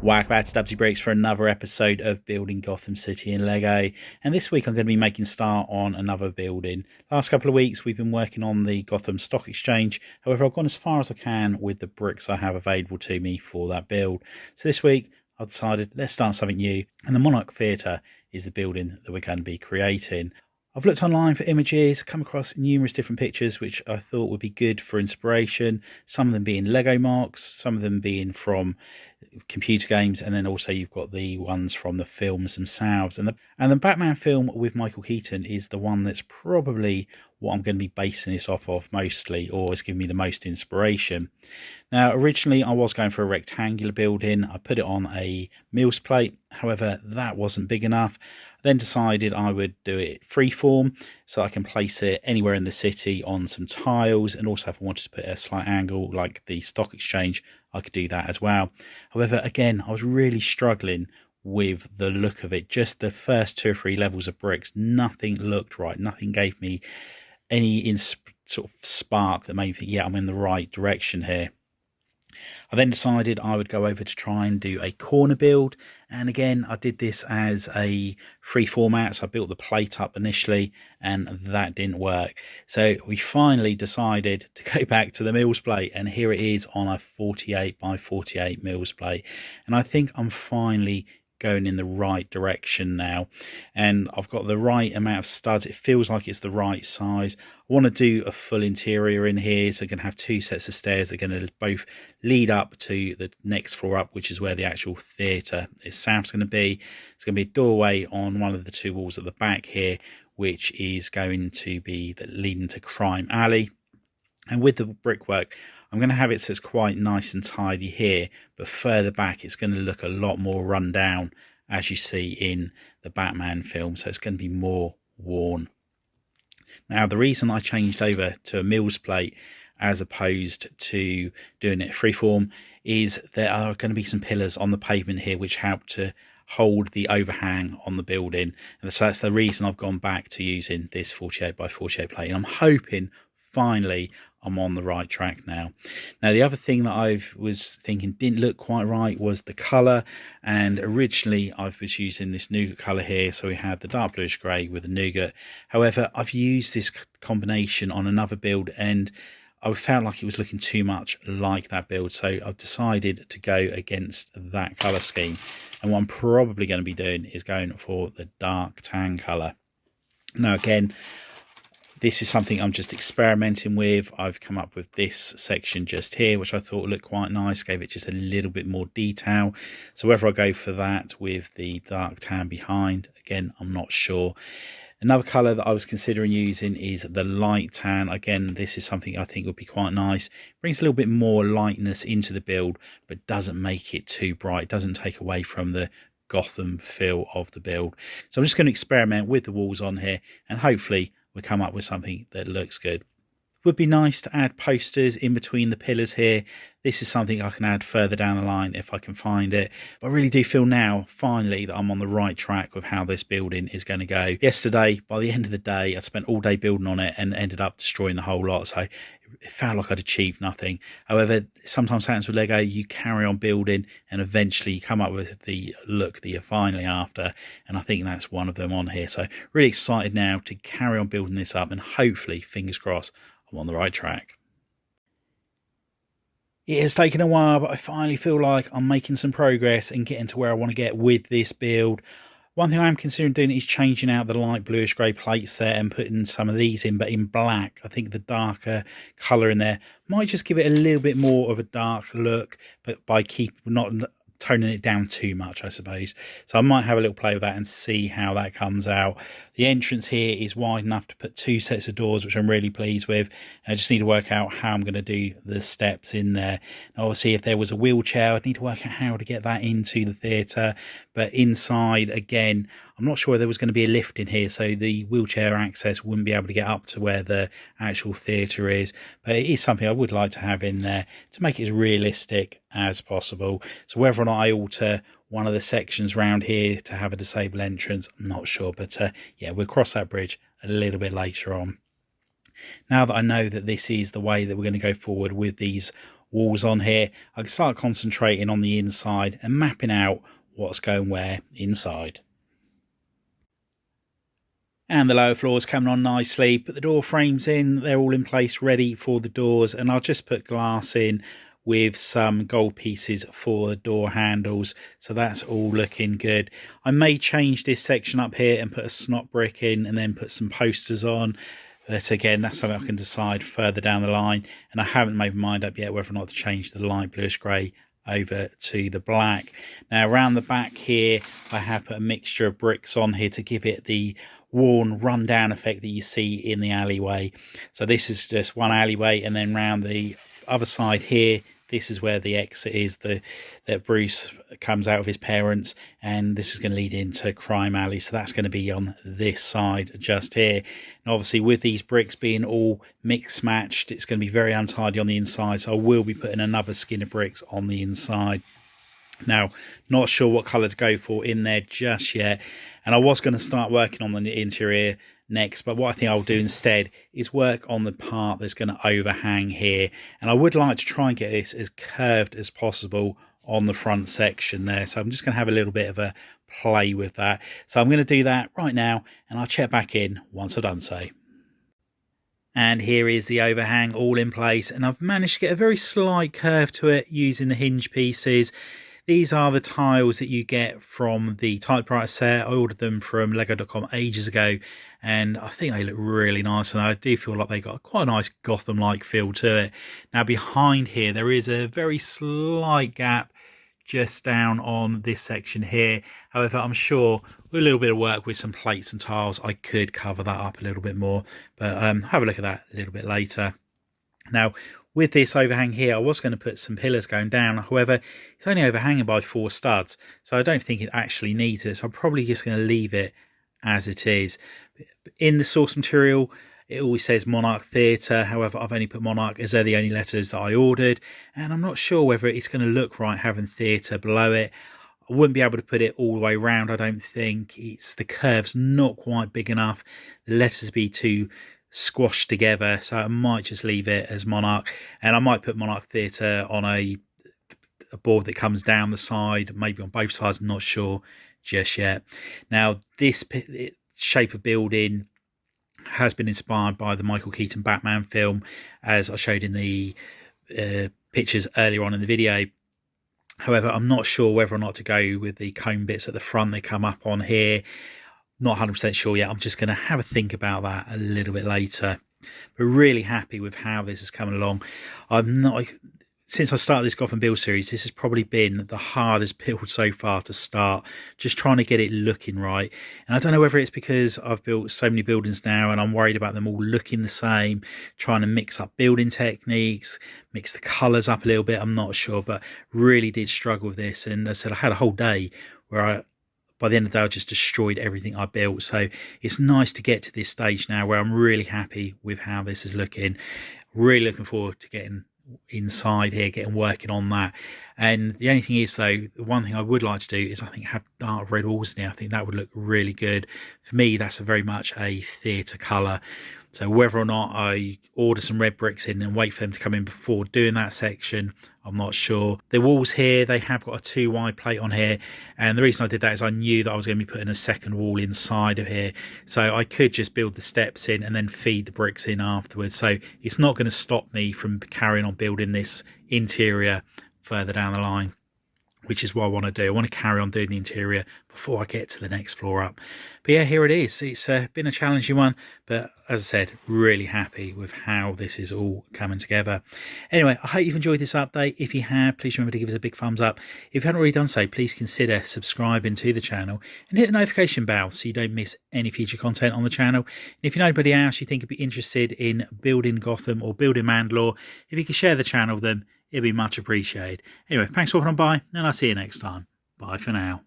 Welcome back to Dubsy Bricks for another episode of Building Gotham City in Lego. And this week I'm going to be making start on another building. Last couple of weeks we've been working on the Gotham Stock Exchange. However, I've gone as far as I can with the bricks I have available to me for that build. So this week I've decided let's start something new. And the Monarch Theatre is the building that we're going to be creating. I've looked online for images, come across numerous different pictures which I thought would be good for inspiration. Some of them being Lego marks, some of them being from computer games, and then also you've got the ones from the films themselves. And the Batman film with Michael Keaton is the one that's probably what I'm going to be basing this off of mostly, or it's giving me the most inspiration. Now, originally I was going for a rectangular building. I put it on a Mills plate, however that wasn't big enough. I then decided I would do it freeform so I can place it anywhere in the city on some tiles, and also if I wanted to put a slight angle like the stock exchange I could do that as well. However, again, I was really struggling with the look of it. Just the first 2 or 3 levels of bricks, nothing looked right. Nothing gave me any sort of spark that made me think, yeah, I'm in the right direction here. I then decided I would go over to try and do a corner build, and again I did this as a free format, so I built the plate up initially and that didn't work. So we finally decided to go back to the Mills plate, and here it is on a 48 by 48 Mills plate, and I think I'm finally going in the right direction now, and I've got the right amount of studs. It feels like it's the right size. I want to do a full interior in here, so I'm going to have 2 sets of stairs that are going to both lead up to the next floor up, which is where the actual theatre itself is going to be. It's going to be a doorway on one of the 2 walls at the back here, which is going to be leading to Crime Alley. And with the brickwork, I'm going to have it so it's quite nice and tidy here, but further back it's going to look a lot more run down, as you see in the Batman film, so it's going to be more worn. Now, the reason I changed over to a Mills plate as opposed to doing it freeform is there are going to be some pillars on the pavement here which help to hold the overhang on the building, and so that's the reason I've gone back to using this 48 by 48 plate, and I'm hoping finally I'm on the right track now. Now, the other thing that I was thinking didn't look quite right was the colour, and originally I was using this nougat colour here, so we had the dark bluish grey with the nougat. However, I've used this combination on another build and I felt like it was looking too much like that build, so I've decided to go against that colour scheme, and what I'm probably going to be doing is going for the dark tan colour. Now again, this is something I'm just experimenting with. I've come up with this section just here, which I thought looked quite nice, gave it just a little bit more detail. So whether I go for that with the dark tan behind, again, I'm not sure. Another colour that I was considering using is the light tan. Again, this is something I think would be quite nice. Brings a little bit more lightness into the build, but doesn't make it too bright. It doesn't take away from the Gotham feel of the build. So I'm just going to experiment with the walls on here, and hopefully we'll come up with something that looks good. It would be nice to add posters in between the pillars here. This is something I can add further down the line if I can find it. But I really do feel now, finally, that I'm on the right track with how this building is going to go. Yesterday, by the end of the day, I spent all day building on it and ended up destroying the whole lot. So it felt like I'd achieved nothing. However, sometimes happens with Lego. You carry on building and eventually you come up with the look that you're finally after. And I think that's one of them on here. So really excited now to carry on building this up, and hopefully, fingers crossed, I'm on the right track. It has taken a while, but I finally feel like I'm making some progress and getting to where I want to get with this build. One thing I am considering doing is changing out the light bluish grey plates there and putting some of these in, but in black. I think the darker colour in there might just give it a little bit more of a dark look, but by not toning it down too much, I suppose. So I might have a little play with that and see how that comes out. The entrance here is wide enough to put 2 sets of doors, which I'm really pleased with. And I just need to work out how I'm going to do the steps in there. And obviously, if there was a wheelchair, I'd need to work out how to get that into the theatre. But inside, again, I'm not sure there was going to be a lift in here, so the wheelchair access wouldn't be able to get up to where the actual theatre is. But it is something I would like to have in there to make it as realistic as possible. So whether or not I alter one of the sections around here to have a disabled entrance, I'm not sure. But yeah, we'll cross that bridge a little bit later on. Now that I know that this is the way that we're going to go forward with these walls on here, I can start concentrating on the inside and mapping out what's going where inside. And the lower floor's coming on nicely, put the door frames in, they're all in place ready for the doors, and I'll just put glass in with some gold pieces for the door handles, so that's all looking good. I may change this section up here and put a snot brick in and then put some posters on, but again, that's something I can decide further down the line, and I haven't made my mind up yet whether or not to change the light bluish grey over to the black. Now around the back here I have put a mixture of bricks on here to give it the worn run-down effect that you see in the alleyway. So this is just one alleyway, and then round the other side here, this is where the exit is, that Bruce comes out of his parents, and this is going to lead into Crime Alley, so that's going to be on this side just here. And obviously with these bricks being all mix matched, it's going to be very untidy on the inside, so I will be putting another skin of bricks on the inside. Now, not sure what colour to go for in there just yet, and I was going to start working on the interior next, but what I think I'll do instead is work on the part that's going to overhang here, and I would like to try and get this as curved as possible on the front section there, so I'm just going to have a little bit of a play with that. So I'm going to do that right now, and I'll check back in once I've done so. And here is the overhang all in place, and I've managed to get a very slight curve to it using the hinge pieces. These are the tiles that you get from the typewriter set. I ordered them from lego.com ages ago, and I think they look really nice, and I do feel like they got quite a nice Gotham-like feel to it. Now behind here there is a very slight gap just down on this section here. However, I'm sure with a little bit of work with some plates and tiles I could cover that up a little bit more, but have a look at that a little bit later. Now with this overhang here, I was going to put some pillars going down. However, it's only overhanging by 4 studs, so I don't think it actually needs it. So I'm probably just going to leave it as it is. In the source material, it always says Monarch Theatre. However, I've only put Monarch as they're the only letters that I ordered, and I'm not sure whether it's going to look right having theatre below it. I wouldn't be able to put it all the way around, I don't think. The curve's not quite big enough. The letters be too squashed together, so I might just leave it as Monarch, and I might put Monarch Theatre on a board that comes down the side, maybe on both sides, I'm not sure just yet. Now this shape of building has been inspired by the Michael Keaton Batman film, as I showed in the pictures earlier on in the video. However, I'm not sure whether or not to go with the cone bits at the front that come up on here. Not 100% sure yet. I'm just going to have a think about that a little bit later. But really happy with how this is coming along. Since I started this Gotham build series, this has probably been the hardest build so far to start, just trying to get it looking right. And I don't know whether it's because I've built so many buildings now and I'm worried about them all looking the same, trying to mix up building techniques, mix the colours up a little bit, I'm not sure, but really did struggle with this. And as I said, I had a whole day where by the end of the day, I just destroyed everything I built. So it's nice to get to this stage now where I'm really happy with how this is looking. Really looking forward to getting inside here, getting working on that. And the only thing is though, the one thing I would like to do is I think have dark red walls now. I think that would look really good. For me, that's very much a theatre colour. So whether or not I order some red bricks in and wait for them to come in before doing that section, I'm not sure. The walls here, they have got a 2 wide plate on here, and the reason I did that is I knew that I was going to be putting a second wall inside of here, so I could just build the steps in and then feed the bricks in afterwards. So it's not going to stop me from carrying on building this interior further down the line, which is what I want to do. I want to carry on doing the interior before I get to the next floor up. But yeah, here it is. It's been a challenging one, but as I said, really happy with how this is all coming together. Anyway, I hope you've enjoyed this update. If you have, please remember to give us a big thumbs up. If you haven't already done so, please consider subscribing to the channel and hit the notification bell so you don't miss any future content on the channel. And if you know anybody else you think would be interested in building Gotham or building Mandalore, if you could share the channel with them, it'd be much appreciated. Anyway, thanks for watching by, and I'll see you next time. Bye for now.